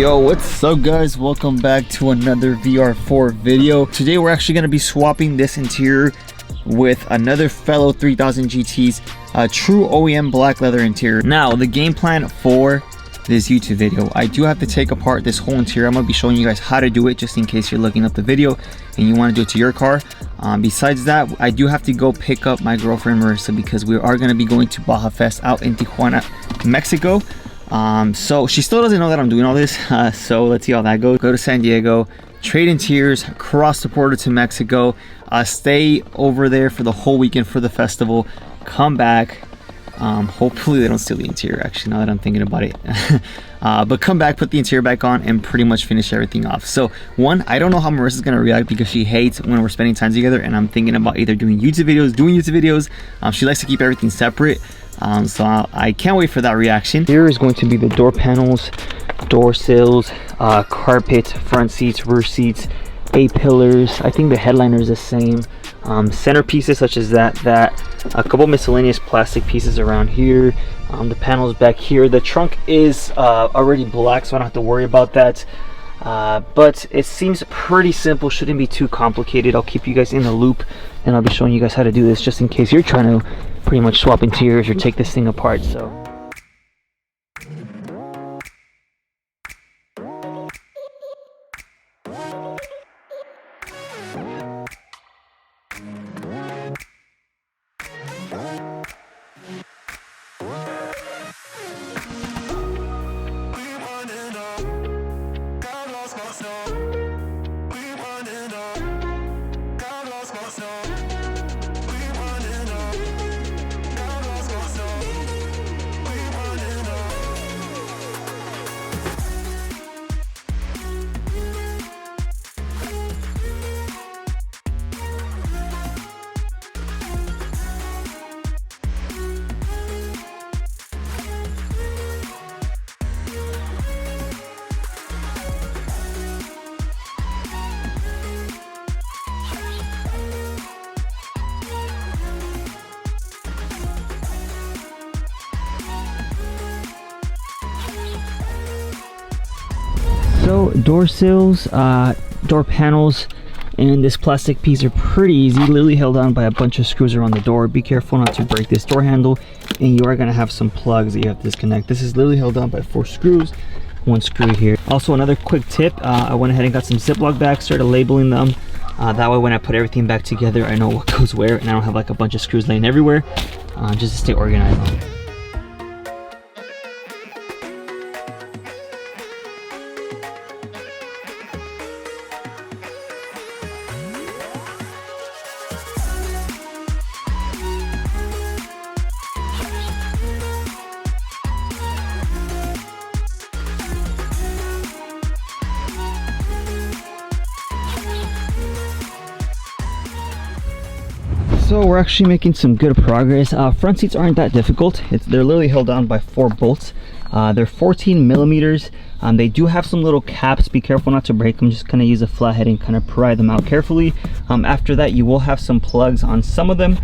Yo, what's up guys? Welcome back to another VR4 video. Today we're actually going to be swapping this interior with another fellow 3000 GT's true OEM black leather interior. Now the game plan for this YouTube video, I do have to take apart this whole interior. I'm going to be showing you guys how to do it just in case you're looking up the video and you want to do it to your car. Besides that, I do have to go pick up my girlfriend Marissa because we are going to be going to Baja Fest out in Tijuana, Mexico. So she still doesn't know that I'm doing all this, so let's see how that goes. Go to San Diego, trade interiors, cross the border to Mexico, stay over there for the whole weekend for the festival, come back. Hopefully they don't steal the interior, actually, now that I'm thinking about it. But come back, put the interior back on, and pretty much finish everything off. So one, I don't know how Marissa's gonna react because she hates when we're spending time together, and I'm thinking about either doing YouTube videos. She likes to keep everything separate. So I can't wait for that reaction. Here is going to be the door panels, door sills, carpet, front seats, rear seats, A-pillars. I think the headliner is the same. Center pieces such as that, a couple miscellaneous plastic pieces around here. The panels back here. The trunk is already black, so I don't have to worry about that. But it seems pretty simple, shouldn't be too complicated. I'll keep you guys in the loop and I'll be showing you guys how to do this just in case you're trying to pretty much swap interiors or take this thing apart. So door sills, door panels, and this plastic piece are pretty easy, literally held on by a bunch of screws around the door. Be careful not to break this door handle, and you are going to have some plugs that you have to disconnect. This is literally held on by 4 screws, 1 screw here. Also, another quick tip, I went ahead and got some Ziploc bags, started labeling them. That way when I put everything back together, I know what goes where, and I don't have like a bunch of screws laying everywhere, just to stay organized. So we're actually making some good progress. Front seats aren't that difficult. They're literally held down by 4 bolts. They're 14 millimeters. They do have some little caps. Be careful not to break them. Just kind of use a flathead and kind of pry them out carefully. After that, you will have some plugs on some of them.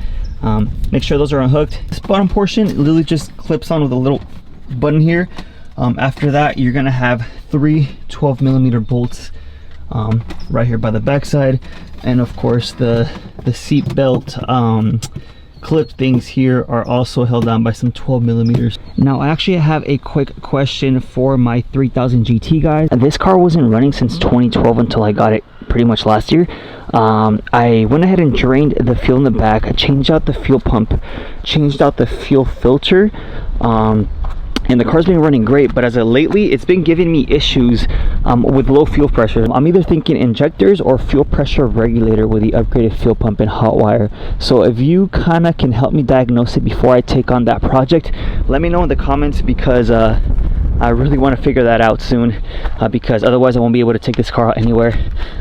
Make sure those are unhooked. This bottom portion literally just clips on with a little button here. After that, you're gonna have 3 12 millimeter bolts right here by the backside, and of course the seat belt clip things here are also held down by some 12 millimeters. Now I actually have a quick question for my 3000 GT guys. This car wasn't running since 2012 until I got it pretty much last year. I went ahead and drained the fuel in the back, I changed out the fuel pump, changed out the fuel filter, and the car's been running great, but as of lately it's been giving me issues with low fuel pressure. I'm either thinking injectors or fuel pressure regulator with the upgraded fuel pump and hot wire. So if you kind of can help me diagnose it before I take on that project, let me know in the comments, because I really want to figure that out soon, because otherwise I won't be able to take this car out anywhere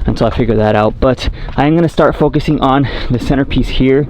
until I figure that out. But I'm going to start focusing on the centerpiece here.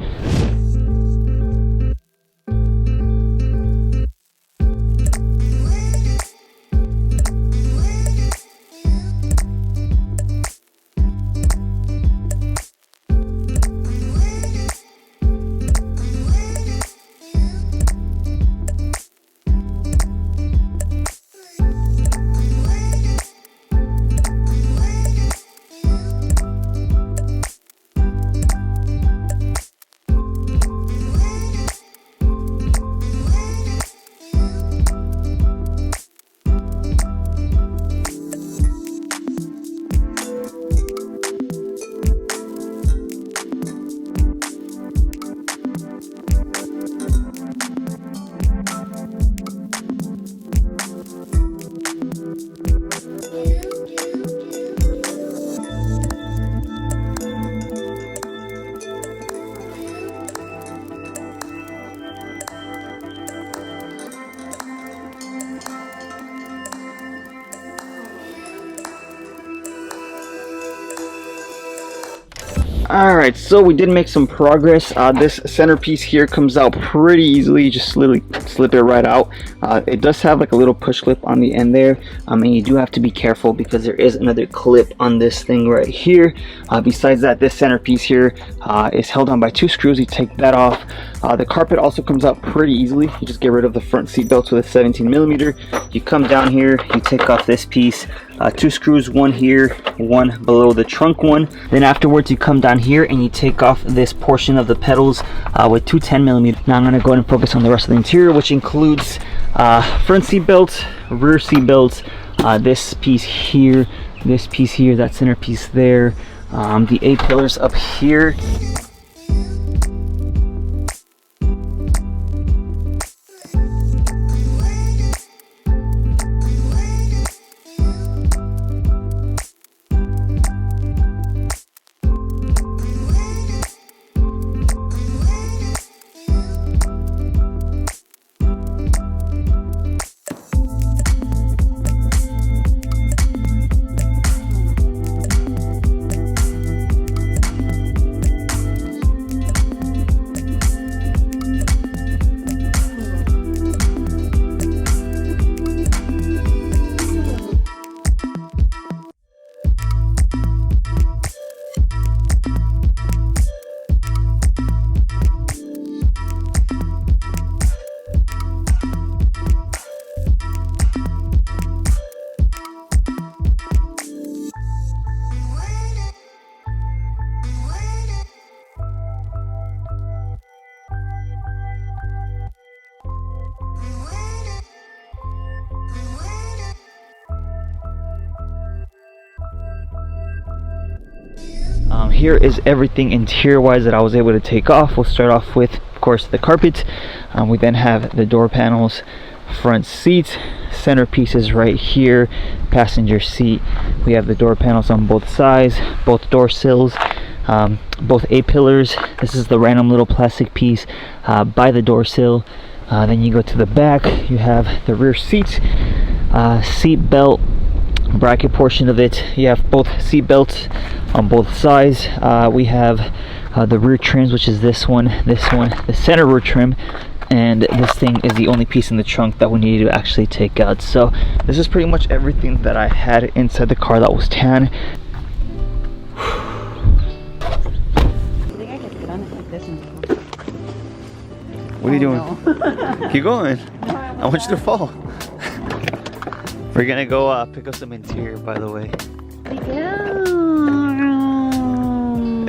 Alright, so we did make some progress. This centerpiece here comes out pretty easily. You just literally slip it right out. It does have like a little push clip on the end there, and you do have to be careful because there is another clip on this thing right here. Besides that, this centerpiece here is held on by 2 screws. You take that off. The carpet also comes out pretty easily. You just get rid of the front seat belts with a 17mm. You come down here, you take off this piece. 2 screws, one here, one below the trunk one. Then afterwards you come down here and you take off this portion of the pedals with 2 10mm. Now I'm going to go ahead and focus on the rest of the interior, which includes front seat belts, rear seat belts, this piece here, that centerpiece there, the A-pillars up here. Here is everything interior wise that I was able to take off. We'll start off with, of course, the carpet. We then have the door panels, front seat, centerpieces right here, passenger seat. We have the door panels on both sides, both door sills, both A-pillars. This is the random little plastic piece by the door sill. Then you go to the back, you have the rear seat, seat belt bracket portion of it. You have both seat belts on both sides. We have the rear trims, which is this one, the center rear trim, and this thing is the only piece in the trunk that we needed to actually take out. So this is pretty much everything that I had inside the car that was tan. What are you doing? Keep going. I want you to fall. We're gonna go pick up some interior, by the way.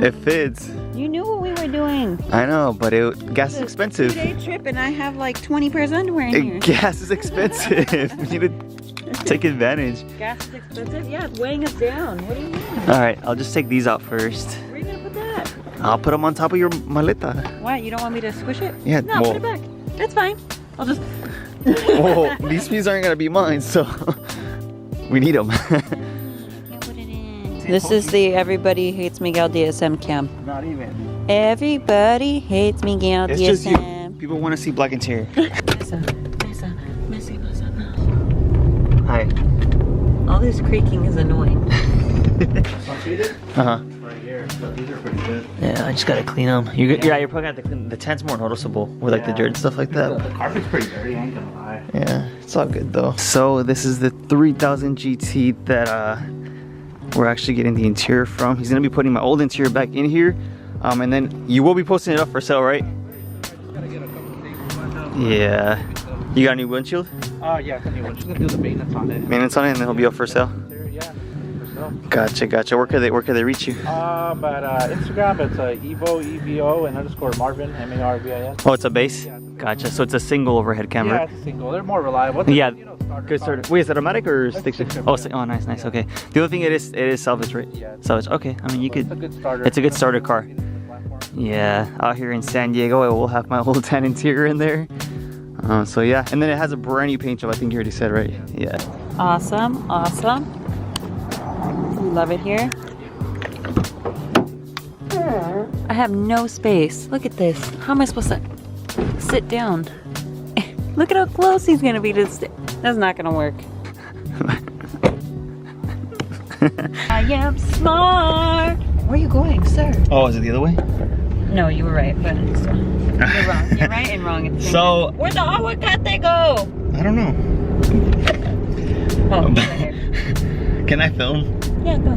It fits. You knew what we were doing. I know, but gas is expensive. It's a 2-day trip and I have like 20 pairs of underwear in here. Gas is expensive. We need to take advantage. Gas is expensive? Yeah, it's weighing us down. What do you mean? Alright, I'll just take these out first. Where are you gonna put that? I'll put them on top of your maleta. What? You don't want me to squish it? Yeah, no, well, put it back. That's fine. I'll just... Whoa, these pieces aren't gonna be mine, so we need them. This is the Everybody Hates Miguel DSM cam. Not even. Everybody hates Miguel DSM. It's just you. People want to see black interior. Hi. All this creaking is annoying. Uh-huh. Right here, so these are pretty good. Yeah, I just gotta clean them. You're probably gonna have to clean. The tent's more noticeable with like the dirt and stuff like that. The carpet's pretty dirty, I ain't gonna lie. Yeah, it's all good though. So this is the 3000 GT that we're actually getting the interior from. He's gonna be putting my old interior back in here, and then you will be posting it up for sale, right? Yeah. You got a new windshield? Yeah, it's a new one. Just gonna do the maintenance on it. Maintenance on it, and then he'll be up for sale. Yeah, for sale. Gotcha. Where could they reach you? But Instagram, it's EVO and underscore Marvin, MARVIN. Oh, it's a base? Gotcha. So it's a single overhead camera. Yeah, it's a single. They're more reliable. Yeah. Starter Good car. starter. Wait, is it automatic or stick shift? shift, Oh, yeah. oh, nice. Okay. The other thing it is salvage, right? Yeah. Salvage. Okay. I mean, you It's a could. good starter. It's a good starter car. Platform. Yeah. Out here in San Diego, I will have my old tan interior in there. So yeah, and then it has a brand new paint job. I think you already said, right? Yeah. Awesome. We love it here. I have no space. Look at this. How am I supposed to sit down? Look at how close he's gonna be to that's not gonna work. I am smart. Where are you going, sir? Oh, is it the other way? No, you were right, but still. You're wrong. You're right and wrong at the same time. Where the aguacate go? I don't know. Oh, right here. Can I film? Yeah, go.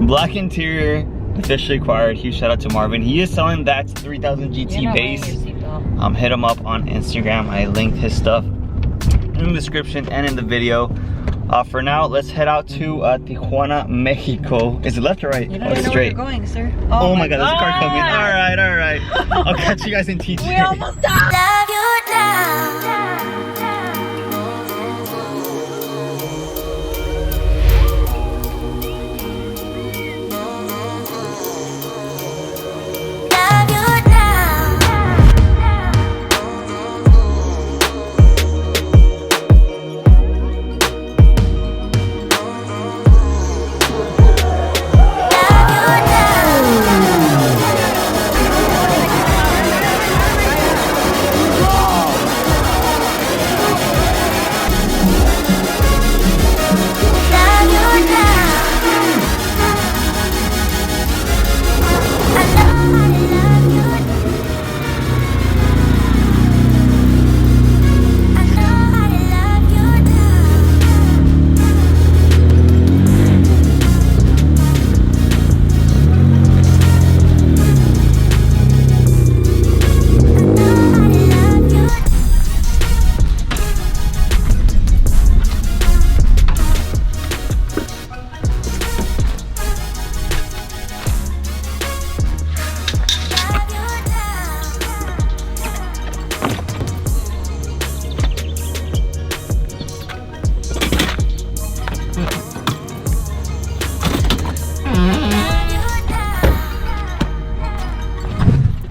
Black interior, officially acquired. Huge shout out to Marvin. He is selling that 3000 GT base. Hit him up on Instagram. I linked his stuff in the description and in the video. For now, let's head out to Tijuana, Mexico. Is it left or right? You don't Oh, even it's know straight. where you're going, sir. Oh my god, there's a car coming. All right. I'll catch you guys in TJ. We almost died. Love you now.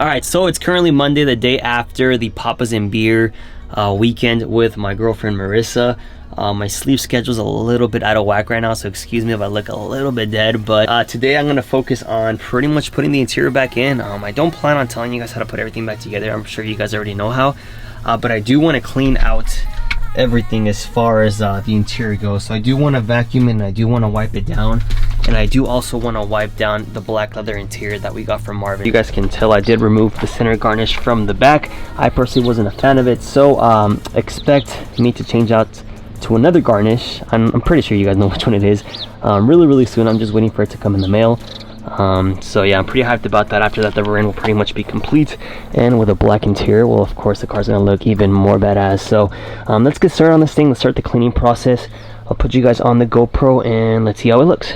Alright, so it's currently Monday, the day after the Papas and Beer weekend with my girlfriend Marissa. My sleep schedule's a little bit out of whack right now, so excuse me if I look a little bit dead, but today I'm going to focus on pretty much putting the interior back in. I don't plan on telling you guys how to put everything back together. I'm sure you guys already know how, but I do want to clean out everything as far as the interior goes. So I do want to vacuum and I do want to wipe it down, and I do also want to wipe down the black leather interior that we got from Marvin. You guys can tell I did remove the center garnish from the back. I personally wasn't a fan of it, so expect me to change out to another garnish. I'm pretty sure you guys know which one it is, really soon. I'm just waiting for it to come in the mail. So yeah, I'm pretty hyped about that. After that, the Marin will pretty much be complete, and with a black interior, well, of course the car's gonna look even more badass. So let's get started on this thing. Let's start the cleaning process. I'll put you guys on the GoPro and let's see how it looks.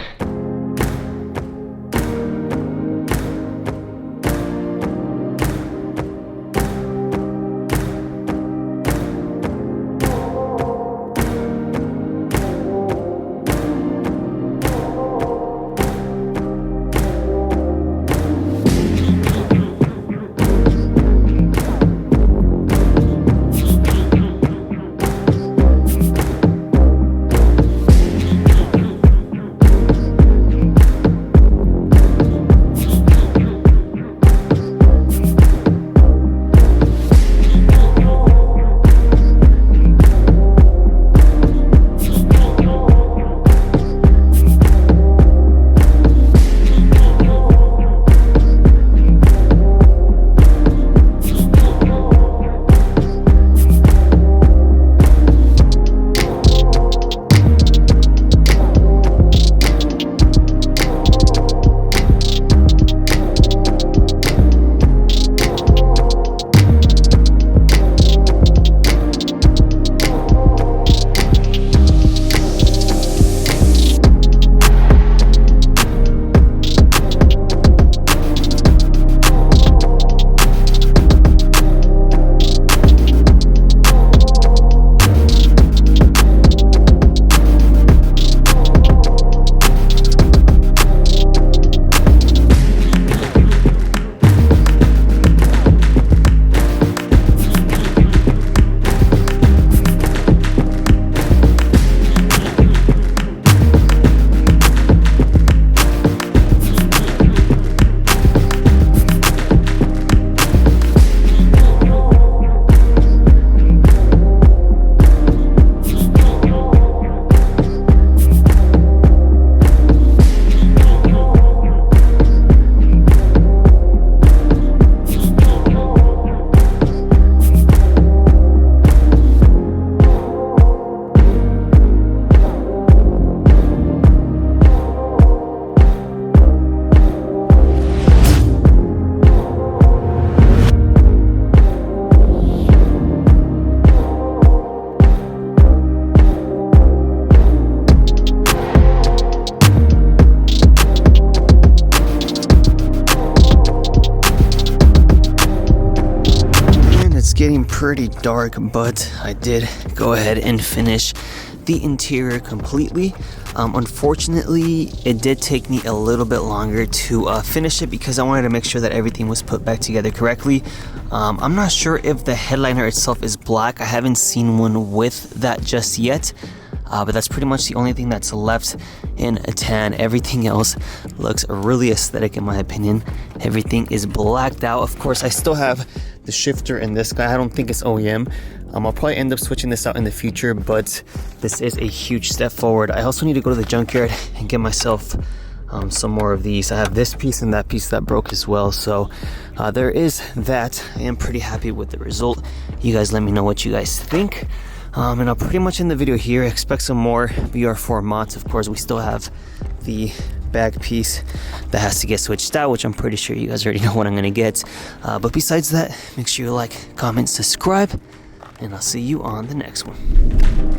pretty dark, but I did go ahead and finish the interior completely. Unfortunately, it did take me a little bit longer to finish it because I wanted to make sure that everything was put back together correctly. I'm not sure if the headliner itself is black. I haven't seen one with that just yet. But that's pretty much the only thing that's left in a tan. Everything else looks really aesthetic in my opinion. Everything is blacked out. Of course, I still have the shifter in this guy. I don't think it's OEM. I'll probably end up switching this out in the future, but this is a huge step forward. I also need to go to the junkyard and get myself some more of these. I have this piece and that piece that broke as well, so there is that. I am pretty happy with the result. You guys let me know what you guys think. And I'll pretty much end the video here. Expect some more VR4 mods. Of course, we still have the back piece that has to get switched out, which I'm pretty sure you guys already know what I'm gonna get. But besides that, make sure you like, comment, subscribe, and I'll see you on the next one.